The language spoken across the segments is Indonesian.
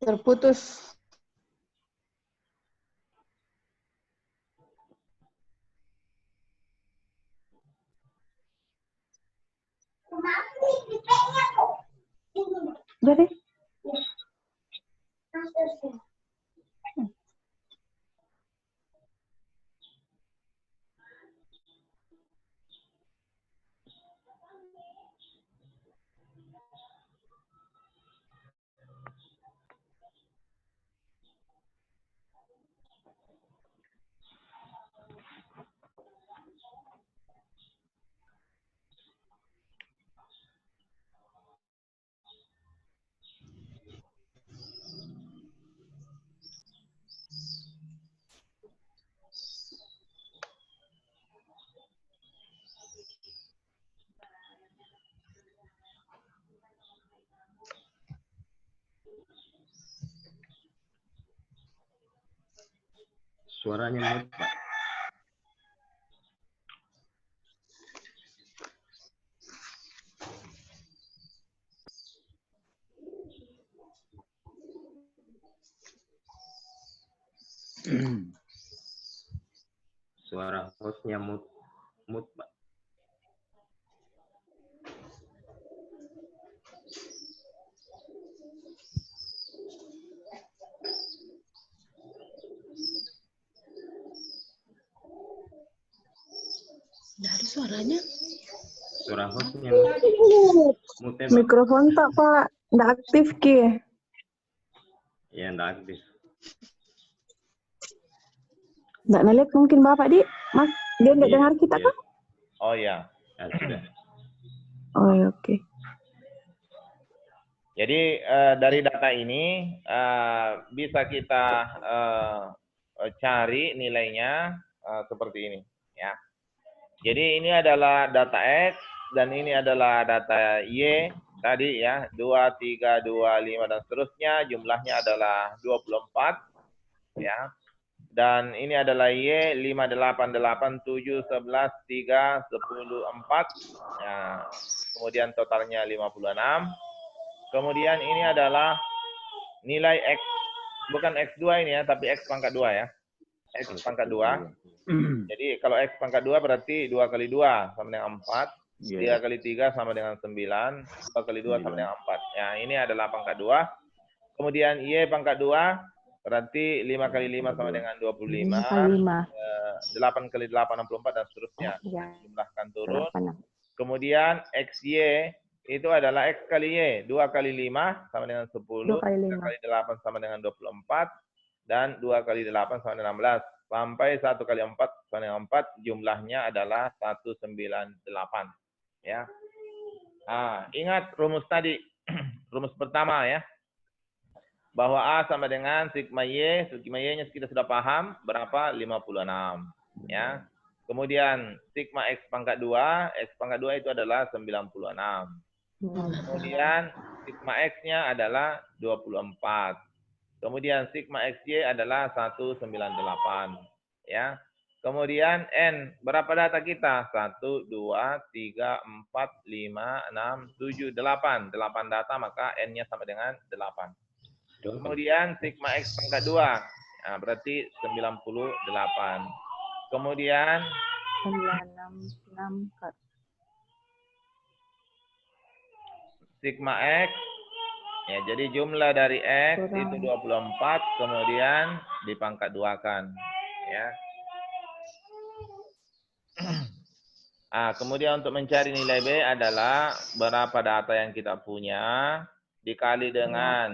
Terputus. Jadi. Suaranya mute, Pak. Suara hostnya mute, Pak. Dari suaranya. Suara hostnya mute, Pak. Mikrofon tak, Pak. Nggak aktif, Ki. Ya, nggak aktif. Nggak ngeliat mungkin Bapak, Di. Mas, dia nggak Iya, dengar kita, iya. Kak? Oh ya. Ya, sudah. Oh, ya, oke. Jadi dari data ini bisa kita cari nilainya seperti ini, ya. Jadi ini adalah data X dan ini adalah data Y tadi ya, 2, 3, 2, 5 dan seterusnya, jumlahnya adalah 24 ya. Dan ini adalah Y 5, 8, 8, 7, 11, 3, 10, 4. Ya. Kemudian totalnya 56. Kemudian ini adalah nilai X, bukan X2 ini ya, tapi X pangkat 2 ya. X pangkat 2. Jadi kalau X pangkat 2 berarti 2 kali 2 sama dengan 4. 3 kali 3 sama dengan 9. 2 kali 2 sama dengan 4. Ya, ini adalah pangkat 2. Kemudian Y pangkat 2 berarti 5 kali 5 sama dengan 25. 8 kali 8 64 dan seterusnya. Jumlahkan turun. Kemudian XY itu adalah X kali Y. 2 kali 5 sama dengan 10. 2 kali 8 sama dengan 24. Dan 2 kali 8 sama dengan 16. Sampai 1 kali 4 sama dengan 4. Jumlahnya adalah 198. Ya. Nah, ingat rumus tadi. Rumus pertama ya. Bahwa A sama dengan sigma Y. Sigma Y-nya kita sudah paham. Berapa? 56. Ya. Kemudian sigma X pangkat 2. X pangkat 2 itu adalah 96. Kemudian sigma X-nya adalah 24. Kemudian sigma XY adalah 198. Ya. Kemudian N, berapa data kita? 1, 2, 3, 4, 5, 6, 7, 8. 8 data, maka N-nya sama dengan 8. Kemudian sigma X pangkat 2. Nah, berarti 98. Kemudian 96. sigma X, ya, jadi jumlah dari X itu 24, kemudian dipangkat 2-kan. Ya. Kemudian untuk mencari nilai B adalah berapa data yang kita punya, dikali dengan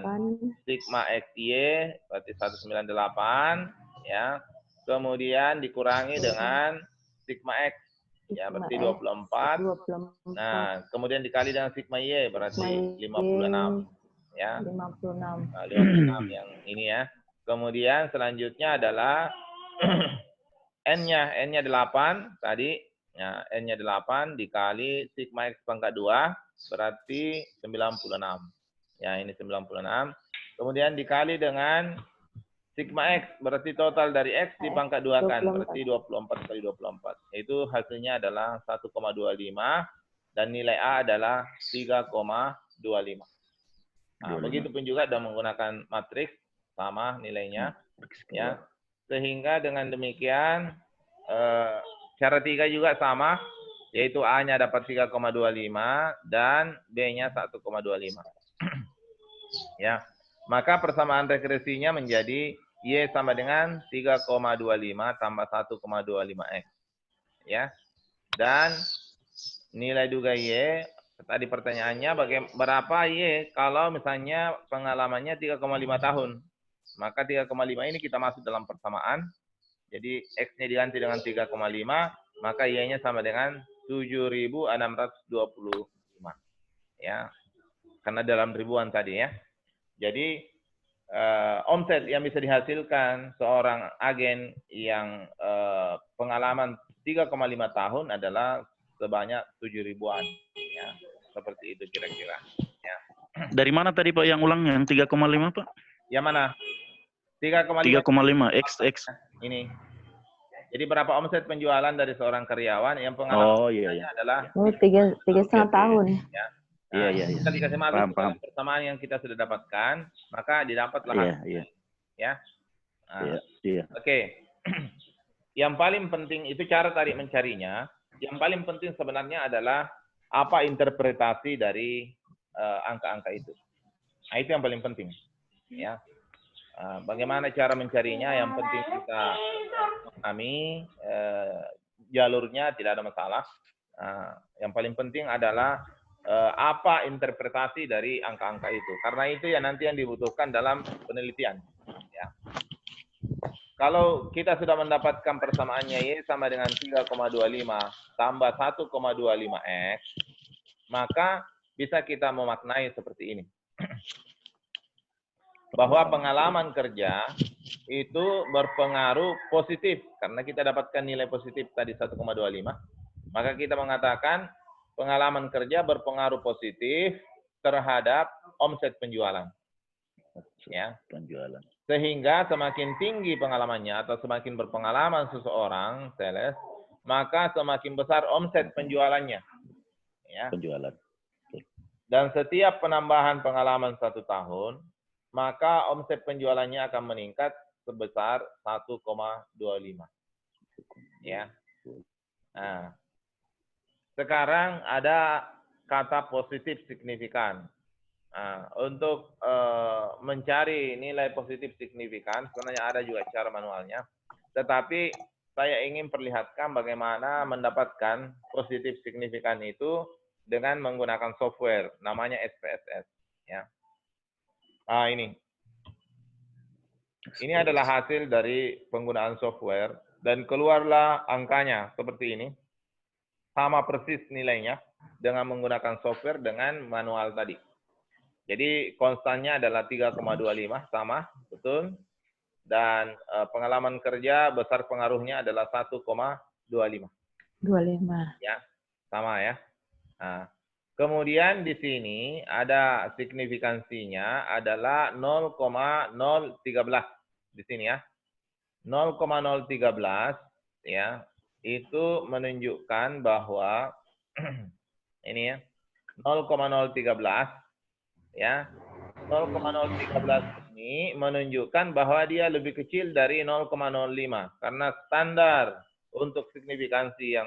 sigma XY, berarti 198, ya. Kemudian dikurangi dengan sigma X, ya, berarti 24. Nah, kemudian dikali dengan sigma Y, berarti 56. Ya. 56. 56 yang ini ya. Kemudian selanjutnya adalah N-nya 8 tadi. Ya, N-nya 8 dikali sigma X pangkat 2 berarti 96. Ya, ini 96. Kemudian dikali dengan sigma X berarti total dari X dipangkat 2-kan, berarti 24 kali 24. Itu hasilnya adalah 1,25 dan nilai A adalah 3,25. Nah, begitupun juga dengan menggunakan matriks sama nilainya, ya. Sehingga dengan demikian cara 3 juga sama, yaitu A-nya dapat 3,25 dan B-nya 1,25. Ya. Maka persamaan regresinya menjadi Y sama dengan 3,25 tambah 1,25X. Ya. Dan nilai duga Y, tadi pertanyaannya berapa Y kalau misalnya pengalamannya 3,5 tahun. Maka 3,5 ini kita masuk dalam persamaan. Jadi X-nya diganti dengan 3,5, maka Y-nya sama dengan 7.625. Ya. Karena dalam ribuan tadi ya. Jadi omset yang bisa dihasilkan seorang agen yang pengalaman 3,5 tahun adalah sebanyak 7.000-an. Ya. Seperti itu kira-kira. Ya. Dari mana tadi Pak yang ulang yang 3,5 Pak? Yang mana? 3,5 XX. ini. Jadi berapa omset penjualan dari seorang karyawan yang pengalaman adalah 3,5 tahun. Ya. Iya. Kita dikasih masuk Paham. persamaan yang kita sudah dapatkan, maka didapatlah. Iya. Ya. Iya. Oke. Yang paling penting itu cara tadi mencarinya. Yang paling penting sebenarnya adalah apa interpretasi dari angka-angka itu. Nah, itu yang paling penting. Ya. Bagaimana cara mencarinya, yang penting kita memahami jalurnya, tidak ada masalah. Yang paling penting adalah apa interpretasi dari angka-angka itu. Karena itu ya nanti yang dibutuhkan dalam penelitian. Ya. Kalau kita sudah mendapatkan persamaannya Y sama dengan 3,25 tambah 1,25X, maka bisa kita memaknai seperti ini. Bahwa pengalaman kerja itu berpengaruh positif karena kita dapatkan nilai positif tadi 1,25, maka kita mengatakan pengalaman kerja berpengaruh positif terhadap omset penjualan. Ya. Penjualan. Sehingga semakin tinggi pengalamannya atau semakin berpengalaman seseorang sales, maka semakin besar omset penjualannya. Ya. Penjualan. Dan setiap penambahan pengalaman 1 tahun, maka omset penjualannya akan meningkat sebesar 1,25. Ya. Nah, sekarang ada kata positif signifikan. Nah, untuk mencari nilai positif signifikan, sebenarnya ada juga cara manualnya. Tetapi saya ingin perlihatkan bagaimana mendapatkan positif signifikan itu dengan menggunakan software, namanya SPSS. Ya. Ini adalah hasil dari penggunaan software dan keluarlah angkanya seperti ini. Sama persis nilainya dengan menggunakan software dengan manual tadi. Jadi konstannya adalah 3,25 sama, betul. Dan pengalaman kerja besar pengaruhnya adalah 1,25. 25. Ya, sama ya. Nah, kemudian di sini ada signifikansinya adalah 0,013 di sini ya. 0,013 ya. Itu menunjukkan bahwa ini ya. 0,013 ya. 0,013 ini menunjukkan bahwa dia lebih kecil dari 0,05 karena standar untuk signifikansi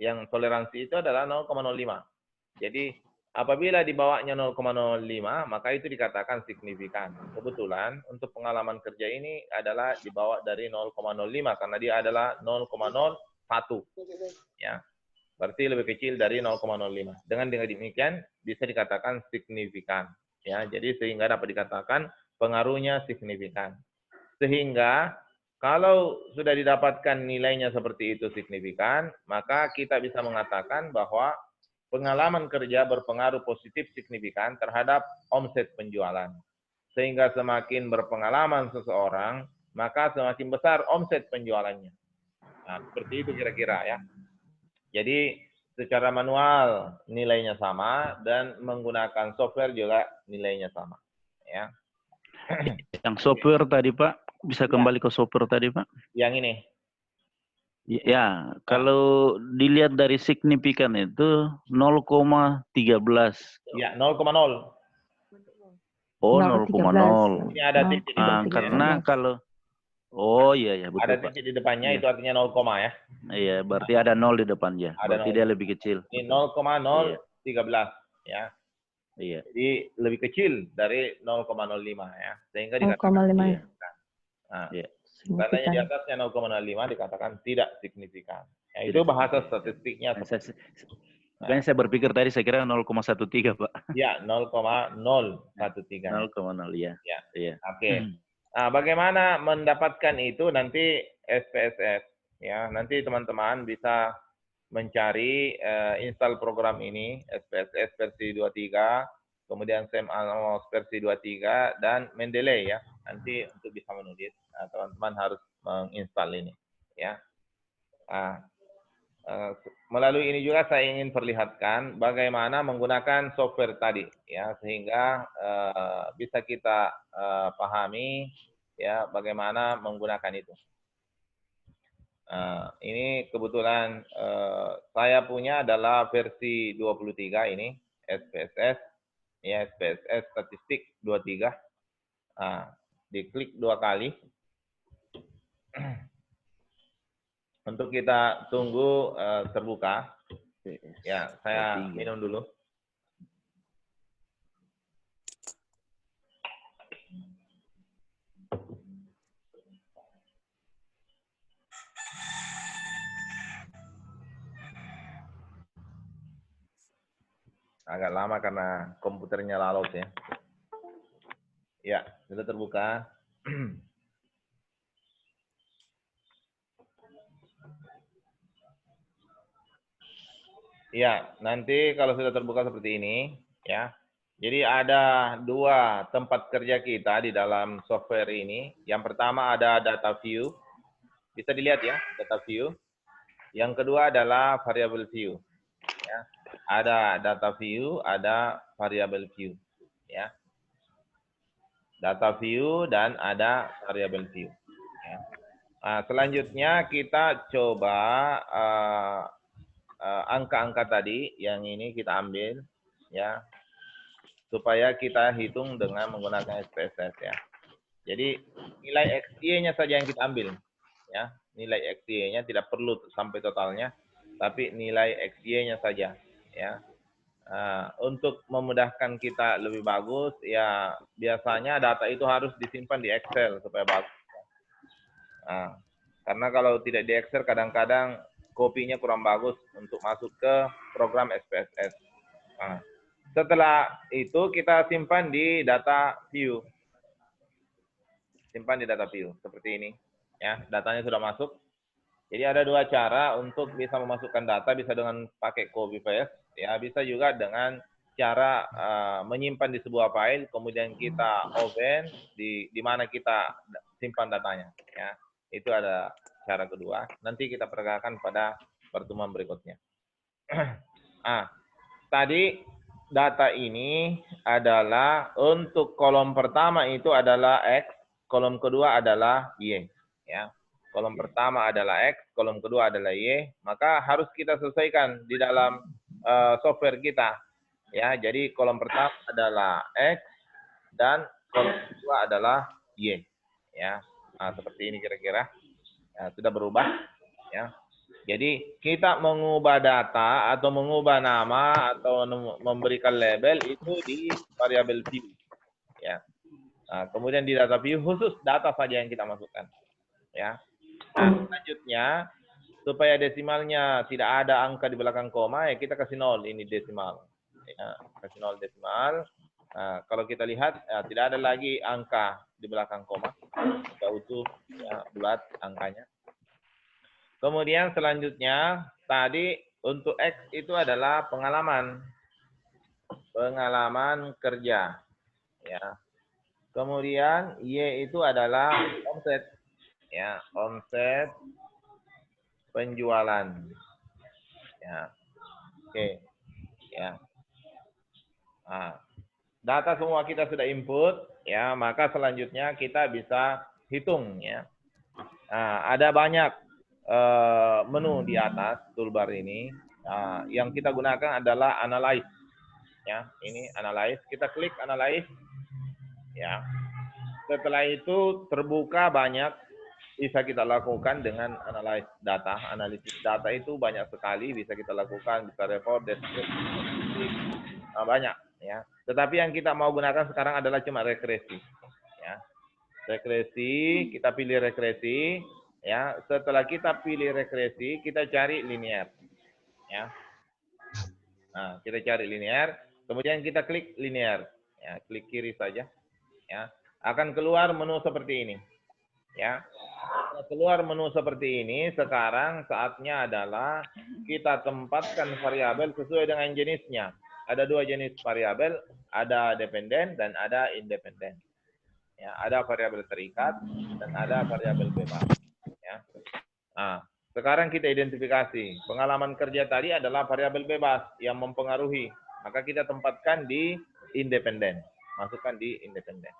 yang toleransi itu adalah 0,05. Jadi apabila dibawanya 0,05 maka itu dikatakan signifikan. Kebetulan untuk pengalaman kerja ini adalah dibawa dari 0,05 karena dia adalah 0,01. Ya. Berarti lebih kecil dari 0,05. Dengan demikian bisa dikatakan signifikan. Ya, jadi sehingga dapat dikatakan pengaruhnya signifikan. Sehingga kalau sudah didapatkan nilainya seperti itu signifikan, maka kita bisa mengatakan bahwa pengalaman kerja berpengaruh positif signifikan terhadap omset penjualan. Sehingga semakin berpengalaman seseorang, maka semakin besar omset penjualannya. Nah, seperti itu kira-kira ya. Jadi secara manual nilainya sama dan menggunakan software juga nilainya sama. Ya. Yang software tadi Pak, bisa kembali ke software tadi Pak? Yang ini. Ya, kalau dilihat dari signifikan itu 0,13. Ya, 0,0. Oh, 0,13. 0,0. Ini ada titik di depannya. Karena kalau oh iya ya betul Ada Pak. titik di depannya, Iya. itu artinya 0, ya. Iya, berarti ada 0 di depannya. Ada Berarti 0. dia lebih kecil. Ini 0,013 ya. Iya. Jadi lebih kecil dari 0,05 ya. Sehingga 0,5. dikatakan Iya. nah, Iya. tandanya di Signifikan. atasnya 0,05 dikatakan tidak signifikan. Ya, itu Tidak bahasa signifikan. statistiknya. Makanya saya berpikir tadi saya kira 0,13 Pak. Ya, 0,013. 0,0 ya. Ya. Iya. Oke. Nah, bagaimana mendapatkan itu nanti SPSS ya. Nanti teman-teman bisa mencari install program ini SPSS versi 23, kemudian SEMANOS versi 23 dan Mendeley ya. Nanti untuk bisa menulis teman-teman harus menginstal ini ya. Melalui ini juga saya ingin perlihatkan bagaimana menggunakan software tadi ya, sehingga bisa kita pahami ya bagaimana menggunakan itu. Ini kebetulan saya punya adalah versi 23 ini SPSS ya, SPSS statistik 23. Diklik 2 kali. Untuk kita tunggu terbuka. Ya, saya minum dulu. Agak lama karena komputernya lalot ya. Ya, sudah terbuka. Ya, nanti kalau sudah terbuka seperti ini, ya. Jadi ada 2 tempat kerja kita di dalam software ini. Yang pertama ada data view. Bisa dilihat ya, data view. Yang kedua adalah variable view. Ya. Ada data view, ada variable view, ya. Data view dan ada variable view. Ya. Selanjutnya kita coba angka-angka tadi yang ini kita ambil ya, supaya kita hitung dengan menggunakan SPSS ya. Jadi nilai XY-nya saja yang kita ambil ya. Nilai XY-nya tidak perlu sampai totalnya, tapi nilai XY-nya saja ya. Untuk memudahkan kita lebih bagus ya, biasanya data itu harus disimpan di Excel supaya bagus. Karena kalau tidak di Excel kadang-kadang kopinya kurang bagus untuk masuk ke program SPSS. Setelah itu kita simpan di data view. Simpan di data view seperti ini. Ya, datanya sudah masuk. Jadi ada 2 cara untuk bisa memasukkan data, bisa dengan pakai copy paste, ya, bisa juga dengan cara menyimpan di sebuah file, kemudian kita open di mana kita simpan datanya. Ya, itu ada cara kedua. Nanti kita peragakan pada pertemuan berikutnya. Tadi data ini adalah untuk kolom pertama itu adalah X, kolom kedua adalah Y. Ya. Kolom pertama adalah X, kolom kedua adalah Y, maka harus kita selesaikan di dalam software kita. Ya, jadi kolom pertama adalah X dan kolom kedua adalah Y. Ya, seperti ini kira-kira. Ya, sudah berubah. Ya, jadi kita mengubah data atau mengubah nama atau memberikan label itu di variable view. Ya, kemudian di data view khusus data saja yang kita masukkan. Ya. Selanjutnya, supaya desimalnya tidak ada angka di belakang koma, ya kita kasih 0, ini desimal. Ya, kasih 0 desimal. Kalau kita lihat, tidak ada lagi angka di belakang koma. Sudah utuh, ya, bulat angkanya. Kemudian selanjutnya, tadi untuk X itu adalah pengalaman. Pengalaman kerja. Ya. Kemudian Y itu adalah omset. Ya, omset penjualan. Ya. Oke. Ya. Data semua kita sudah input, ya, maka selanjutnya kita bisa hitung ya. Ada banyak menu di atas toolbar ini. Yang kita gunakan adalah analyze. Ya, ini analyze. Kita klik analyze. Ya. Setelah itu terbuka banyak bisa kita lakukan dengan analisis data. Analisis data itu banyak sekali bisa kita lakukan, bisa report, deskripsi, banyak ya. Tetapi yang kita mau gunakan sekarang adalah cuma regresi. Ya. Regresi, kita pilih regresi, ya. Setelah kita pilih regresi, kita cari linear. Ya. Nah, kita cari linear, kemudian kita klik linear. Ya, klik kiri saja. Ya. Akan keluar menu seperti ini. Ya. Setelah keluar menu seperti ini, sekarang saatnya adalah kita tempatkan variabel sesuai dengan jenisnya. Ada dua jenis variabel, ada dependen dan ada independen. Ya, ada variabel terikat dan ada variabel bebas. Ya. Nah, sekarang kita identifikasi. Pengalaman kerja tadi adalah variabel bebas yang mempengaruhi. Maka kita tempatkan di independen. Masukkan di independen.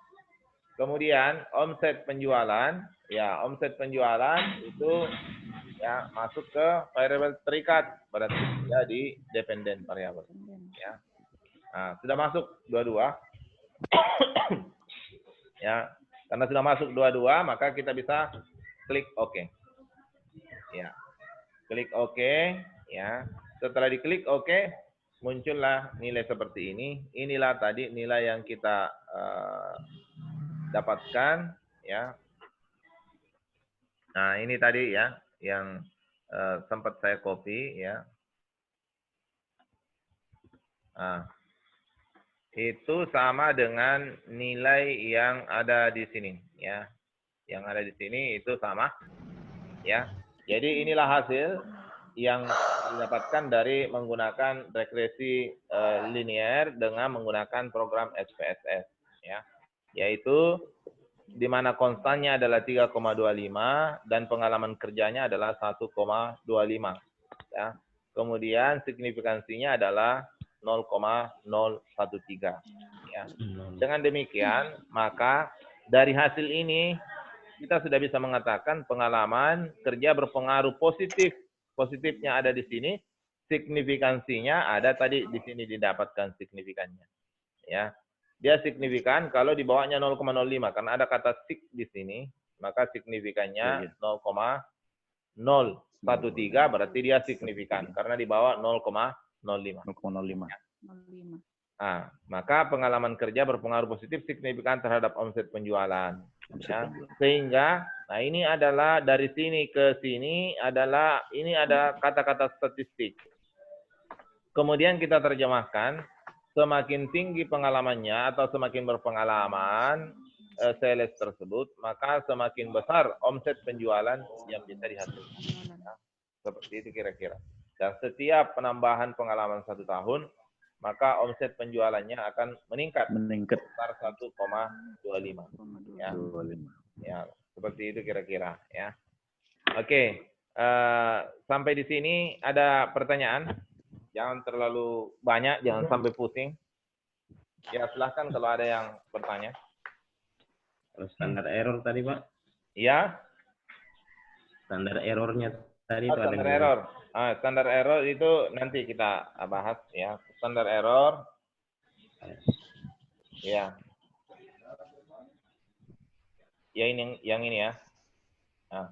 Kemudian omset penjualan, ya omset penjualan itu ya masuk ke variabel terikat, berarti dia di dependen variabel. Ya, nah, sudah masuk dua-dua. Ya, karena sudah masuk dua-dua, maka kita bisa klik OK. Ya, klik OK. Ya, setelah diklik OK, muncullah nilai seperti ini. Inilah tadi nilai yang kita dapatkan, ya. Nah, ini tadi ya yang sempat saya copy, ya. Nah, itu sama dengan nilai yang ada di sini, ya. Yang ada di sini itu sama, ya. Jadi inilah hasil yang didapatkan dari menggunakan regresi linear dengan menggunakan program SPSS, ya. Yaitu di mana konstannya adalah 3,25 dan pengalaman kerjanya adalah 1,25, ya. Kemudian signifikansinya adalah 0,013, ya. Dengan demikian, maka dari hasil ini kita sudah bisa mengatakan pengalaman kerja berpengaruh positif. Positifnya ada di sini, signifikansinya ada tadi di sini didapatkan signifikannya, ya. Dia signifikan kalau di bawahnya 0,05 karena ada kata sig di sini, maka signifikannya 0,013 berarti dia signifikan karena di bawah 0,05. 0,05. Nah, maka pengalaman kerja berpengaruh positif signifikan terhadap omset penjualan. Ya. Sehingga, nah ini adalah dari sini ke sini adalah ini ada kata-kata statistik. Kemudian kita terjemahkan. Semakin tinggi pengalamannya atau semakin berpengalaman sales tersebut, maka semakin besar omset penjualan yang bisa dihasilkan. Nah, seperti itu kira-kira. Dan setiap penambahan pengalaman 1 tahun, maka omset penjualannya akan meningkat sebesar 1,25. Ya. Ya, seperti itu kira-kira. Ya. Oke, sampai di sini ada pertanyaan? Jangan terlalu banyak, jangan sampai pusing. Ya, silahkan kalau ada yang bertanya. Kalau standar error tadi, Pak? Iya. Standar errornya tadi itu ada Standar error. Standar error itu nanti kita bahas ya. Standar error. Ya. Ya ini yang ini ya. Nah.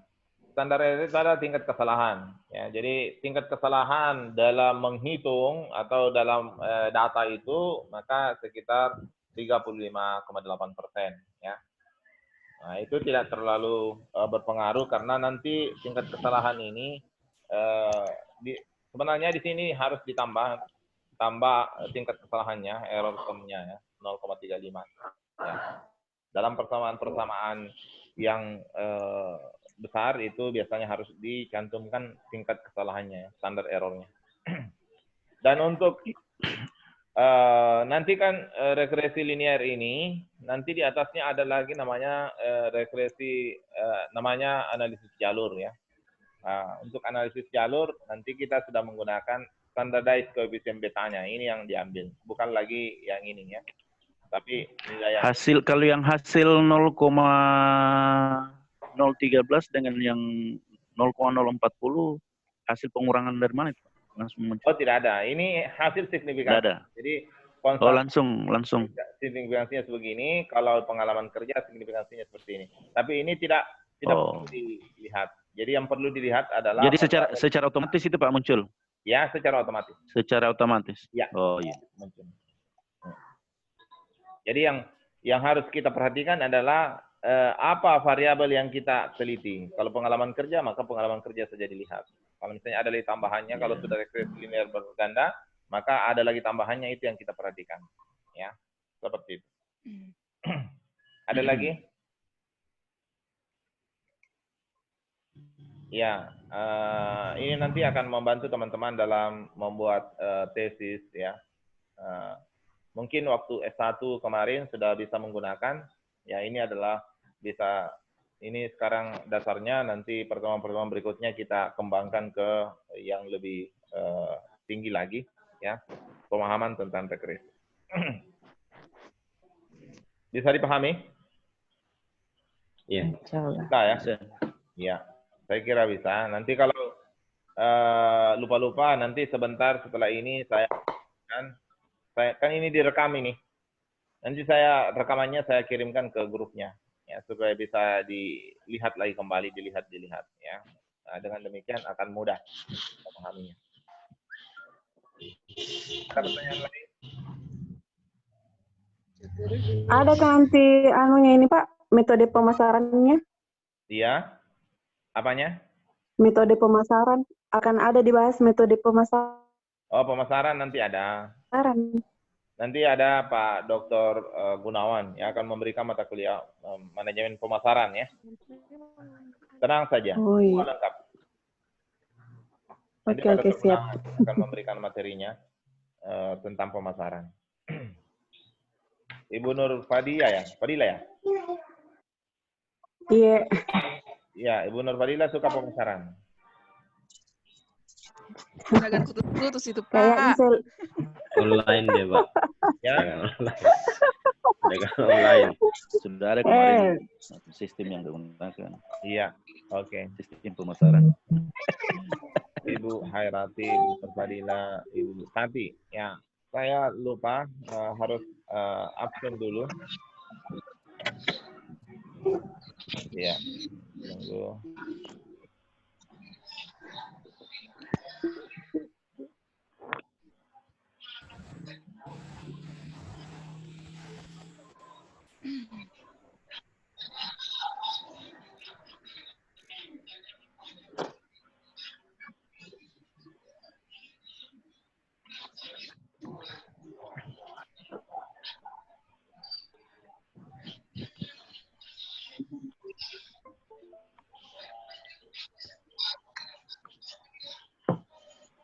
Standar error itu ada tingkat kesalahan. Ya, jadi tingkat kesalahan dalam menghitung atau dalam data itu maka sekitar 35,8%. Ya. Nah, itu tidak terlalu berpengaruh karena nanti tingkat kesalahan ini sebenarnya di sini harus tambah tingkat kesalahannya, error termnya ya, 0,35. Ya. Dalam persamaan-persamaan yang besar itu biasanya harus dicantumkan tingkat kesalahannya, standar errornya. Dan untuk nanti kan regresi linear ini, nanti di atasnya ada lagi namanya regresi, namanya analisis jalur ya. Untuk analisis jalur nanti kita sudah menggunakan standardized coefficient betanya, ini yang diambil, bukan lagi yang ini ya. Tapi nilai yang hasil kalau yang hasil 0,013 dengan yang 0,040 hasil pengurangan dari mana itu? Langsung muncul. Oh, tidak ada. Ini hasil signifikan. Tidak ada. Jadi langsung. signifikansinya sebegini, kalau pengalaman kerja signifikansinya seperti ini. Tapi ini tidak perlu dilihat. Jadi yang perlu dilihat adalah Jadi secara otomatis itu Pak muncul. ya, secara otomatis. Secara otomatis. Ya. Oh iya. Muncul. Jadi yang harus kita perhatikan adalah apa variabel yang kita teliti. Kalau pengalaman kerja, maka pengalaman kerja saja dilihat. Kalau misalnya ada lagi tambahannya, kalau sudah regresi linear berganda, maka ada lagi tambahannya, itu yang kita perhatikan. Ya, seperti itu. Ada lagi? Ya, ini nanti akan membantu teman-teman dalam membuat tesis ya. Mungkin waktu S1 kemarin sudah bisa menggunakan. Ya, ini adalah bisa, ini sekarang dasarnya, nanti pertemuan-pertemuan berikutnya kita kembangkan ke yang lebih tinggi lagi ya, pemahaman tentang regresi. Bisa dipahami? Iya. Bisa ya? Iya, saya kira bisa. Nanti kalau lupa-lupa, nanti sebentar setelah ini saya kan ini direkam ini. Nanti saya rekamannya saya kirimkan ke grupnya ya, supaya bisa dilihat lagi kembali, dilihat ya. Nah, dengan demikian akan mudah memahaminya. Ada pertanyaan lain? Ada kan nanti anunya ini Pak, metode pemasarannya? Iya. Apanya? Metode pemasaran akan ada dibahas metode pemasaran. Oh, pemasaran nanti ada. Nanti ada Pak Dr. Gunawan yang akan memberikan mata kuliah manajemen pemasaran ya. Tenang saja. Oh, iya. Lengkap. Nanti Oke, Pak Dr. siap. Gunawan akan memberikan materinya tentang pemasaran. Ibu Nur Fadila ya? Iya. Iya, Ibu Nur Fadila suka pemasaran. Agak putus-putus itu, Kayaknya Pak. Online deh, Pak. Ya. Dagang online. Sudah ada kemarin sistem yang digunakan. Iya, oke. Sistem pemasaran. Ibu Hairati, Ibu Nur Fadila, Ibu Tati. Ya, saya lupa harus absen dulu. Ya, tunggu.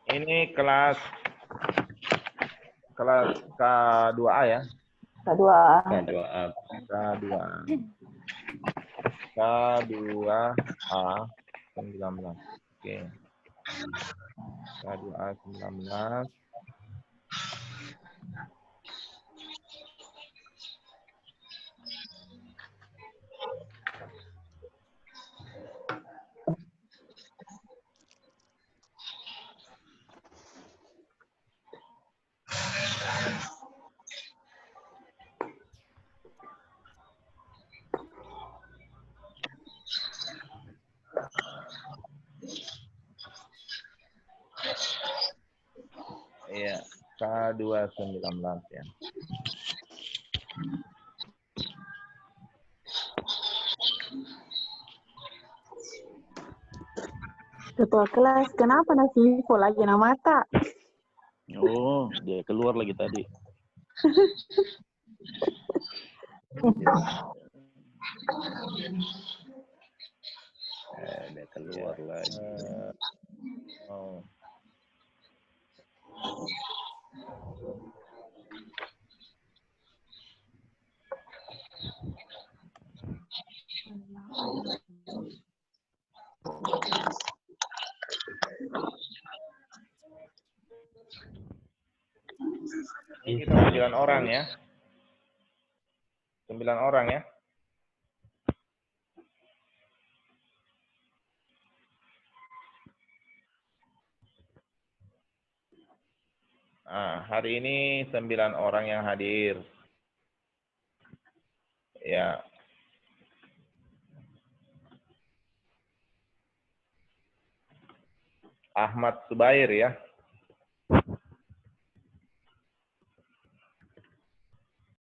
Ini kelas K2A ya. K2A. K2A 19. Oke. K2A 19. Iya, K219 ya. Ketua kelas, kenapa nasi info lagi nama mata? Oh, dia keluar lagi tadi. Dia keluar lagi. Oh. Ini kita 9 orang ya. 9 orang ya. Nah, hari ini 9 orang yang hadir. Ya. Ahmad Subair ya.